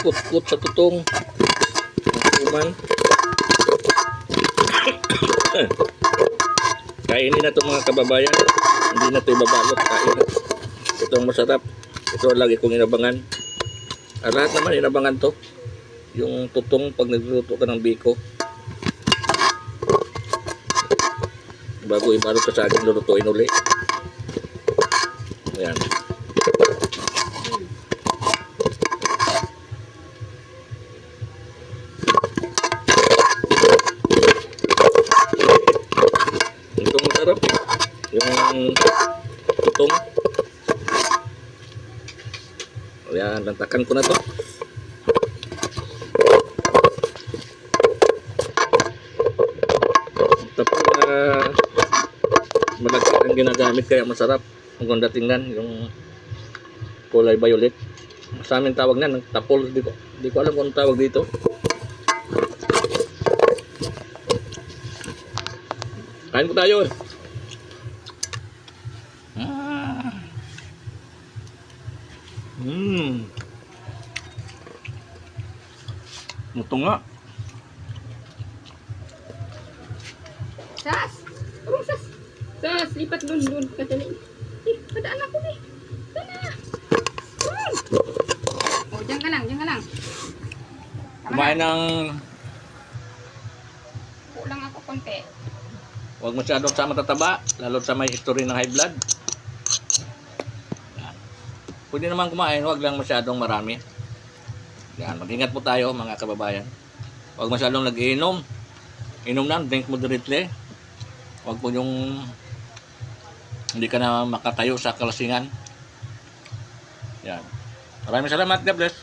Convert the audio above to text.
kutkut sa tutong. Kuman. Kainin na ito mga kababayan. Hindi na ito ibabalot. Kain na. Ito ang masarap. Ito ang lagi kong inabangan. Lahat naman inabangan to. Yung tutong pag nagluluto ka ng biko. Bago ibalot ka sa akin, lulutuin uli. Ayan. Ito masarap. Yung tutong. Ayan, lantakan ko na to. Tapos malaki ang ginagamit kaya masarap. Ang ganda tingnan, yung kulay violet. Sa amin tawag na, tapol. Di ko alam kung tawag dito. Kain po tayo eh. Ito nga. Sas! Urong sas! Sas! Lipat dun. Kadali. Padaan ako eh. Sana! Oh, dyan ka lang. Tama Kumain na. ng Kulang ako konti. huwag masyadong sa matataba, lalo sa may history ng high blood. Yan. Pwede naman kumain, huwag lang masyadong marami. Yan, mag-ingat po tayo mga kababayan. Huwag masyadong nag-iinom. Inom na, drink moderately. Huwag po yung hindi ka na makatayo sa kalasingan. Yan. Maraming salamat, God bless.